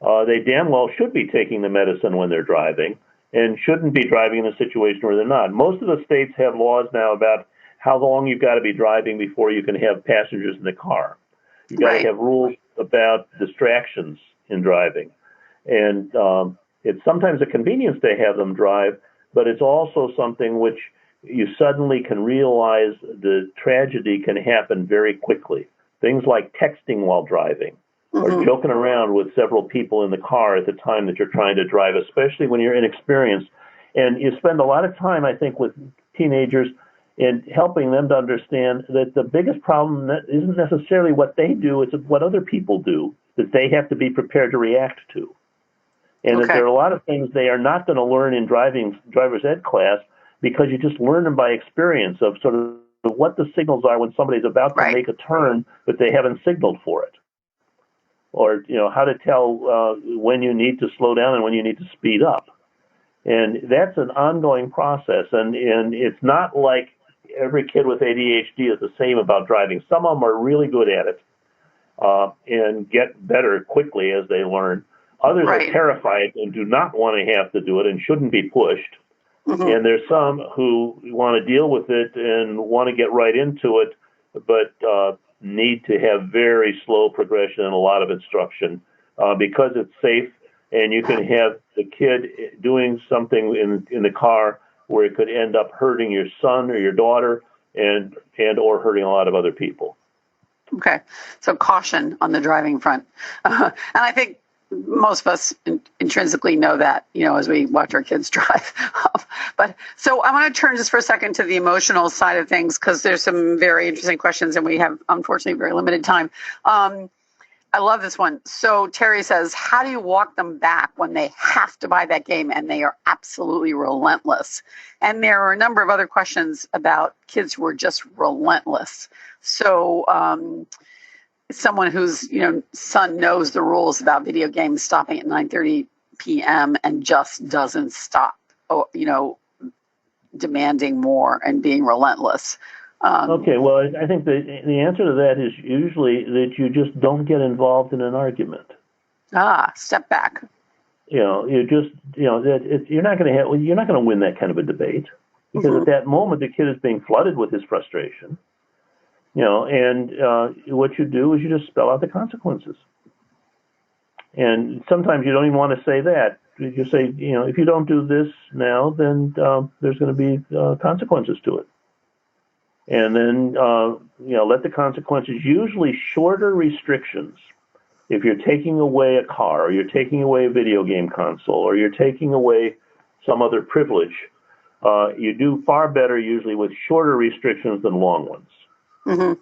they damn well should be taking the medicine when they're driving and shouldn't be driving in a situation where they're not. Most of the states have laws now about how long you've got to be driving before you can have passengers in the car. You've got to have rules about distractions in driving. And it's sometimes a convenience to have them drive, but it's also something which you suddenly can realize the tragedy can happen very quickly. Things like texting while driving, or joking around with several people in the car at the time that you're trying to drive, especially when you're inexperienced. And you spend a lot of time, I think, with teenagers in helping them to understand that the biggest problem isn't necessarily what they do, it's what other people do that they have to be prepared to react to. And that there are a lot of things they are not going to learn in driver's ed class because you just learn them by experience of sort of what the signals are when somebody's about to make a turn, but they haven't signaled for it. Or, how to tell when you need to slow down and when you need to speed up. And that's an ongoing process. And it's not like every kid with ADHD is the same about driving. Some of them are really good at it and get better quickly as they learn. Others are terrified and do not want to have to do it and shouldn't be pushed. And there's some who want to deal with it and want to get right into it, but need to have very slow progression and a lot of instruction because it's safe, and you can have the kid doing something in the car where it could end up hurting your son or your daughter and or hurting a lot of other people. Okay, so caution on the driving front. And I think most of us intrinsically know that, as we watch our kids drive. But so I want to turn just for a second to the emotional side of things, because there's some very interesting questions and we have, unfortunately, very limited time. I love this one. So Terry says, how do you walk them back when they have to buy that game and they are absolutely relentless? And there are a number of other questions about kids who are just relentless. So someone whose son knows the rules about video games stopping at 9:30 p.m. and just doesn't stop, demanding more and being relentless. Okay, well, I think the answer to that is usually that you just don't get involved in an argument. Step back. You're not going to win that kind of a debate because at that moment the kid is being flooded with his frustration. And what you do is you just spell out the consequences. And sometimes you don't even want to say that. You just say, if you don't do this now, then there's going to be consequences to it. And then, let the consequences, usually shorter restrictions. If you're taking away a car, or you're taking away a video game console, or you're taking away some other privilege, you do far better usually with shorter restrictions than long ones. And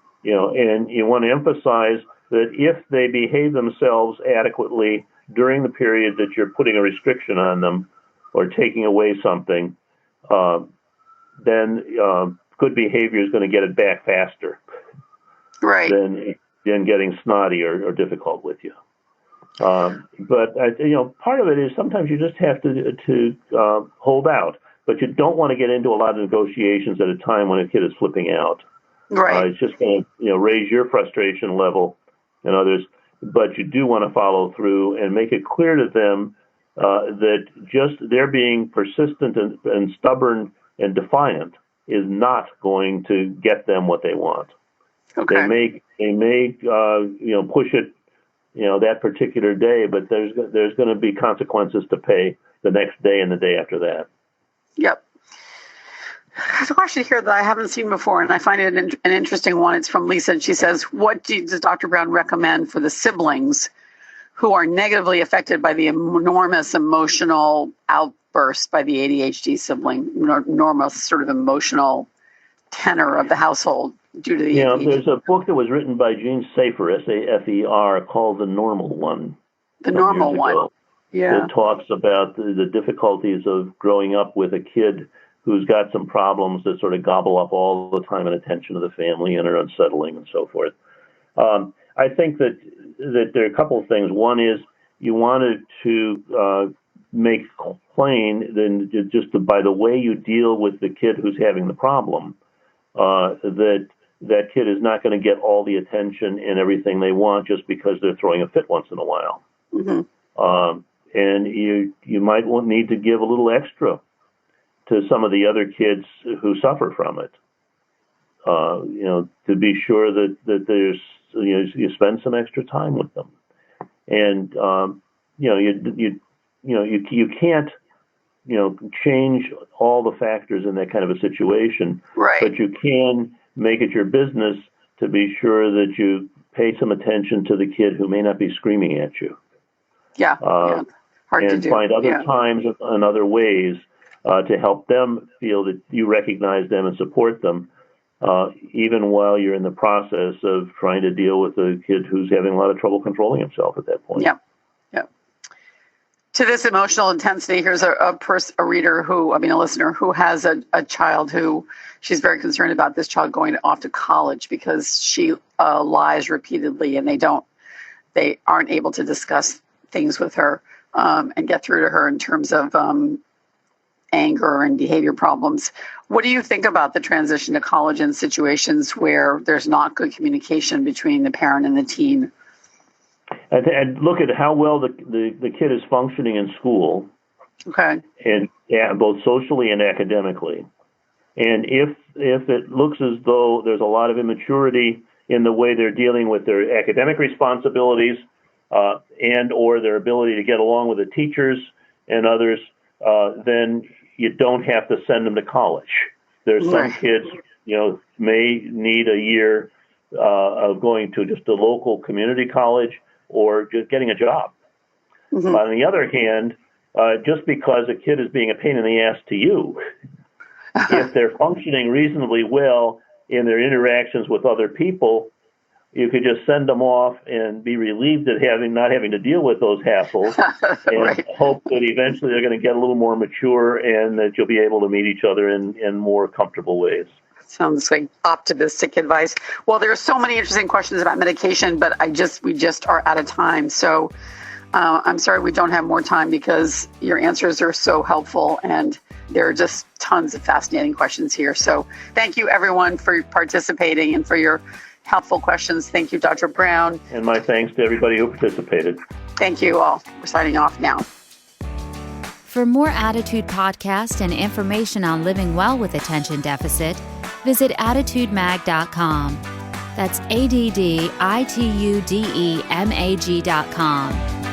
you want to emphasize that if they behave themselves adequately during the period that you're putting a restriction on them or taking away something, then good behavior is going to get it back faster than getting snotty or difficult with you. But part of it is sometimes you just have to hold out, but you don't want to get into a lot of negotiations at a time when a kid is flipping out. It's just going to raise your frustration level and others, but you do want to follow through and make it clear to them that just their being persistent and stubborn and defiant is not going to get them what they want. They may push it that particular day, but there's going to be consequences to pay the next day and the day after that. Yep. There's a question here that I haven't seen before, and I find it an interesting one. It's from Lisa, and she says, what does Dr. Brown recommend for the siblings who are negatively affected by the enormous emotional outburst by the ADHD sibling, enormous sort of emotional tenor of the household due to the ADHD. There's a book that was written by Gene Safer, S-A-F-E-R, called The Normal One. The Normal One. Yeah. That talks about the difficulties of growing up with a kid who's got some problems that sort of gobble up all the time and attention of the family and are unsettling and so forth. I think that there are a couple of things. One is you wanted to make plain then just by the way you deal with the kid who's having the problem, that kid is not going to get all the attention and everything they want just because they're throwing a fit once in a while. Mm-hmm. And you might need to give a little extra to some of the other kids who suffer from it. To be sure that there's you spend some extra time with them, and you can't change all the factors in that kind of a situation, right? But you can make it your business to be sure that you pay some attention to the kid who may not be screaming at you. Yeah, hard and to do. Find other times and other ways to help them feel that you recognize them and support them, even while you're in the process of trying to deal with a kid who's having a lot of trouble controlling himself at that point. Yeah. To this emotional intensity, here's a listener who has a child who she's very concerned about this child going off to college because she lies repeatedly and they aren't able to discuss things with her and get through to her in terms of anger and behavior problems. What do you think about the transition to college in situations where there's not good communication between the parent and the teen? And look at how well the kid is functioning in school. Okay. And both socially and academically. And if it looks as though there's a lot of immaturity in the way they're dealing with their academic responsibilities and or their ability to get along with the teachers and others, then you don't have to send them to college. There's some kids, may need a year of going to just a local community college or just getting a job. Mm-hmm. But on the other hand, just because a kid is being a pain in the ass to you, if they're functioning reasonably well in their interactions with other people, you could just send them off and be relieved at not having to deal with those hassles and hope that eventually they're going to get a little more mature and that you'll be able to meet each other in more comfortable ways. Sounds like optimistic advice. Well, there are so many interesting questions about medication, but we just are out of time. So I'm sorry we don't have more time because your answers are so helpful and there are just tons of fascinating questions here. So thank you, everyone, for participating and for your helpful questions. Thank you, Dr. Brown. And my thanks to everybody who participated. Thank you all. We're signing off now. For more Attitude podcasts and information on living well with attention deficit, visit attitudemag.com. That's ADDITUDEMAG.com.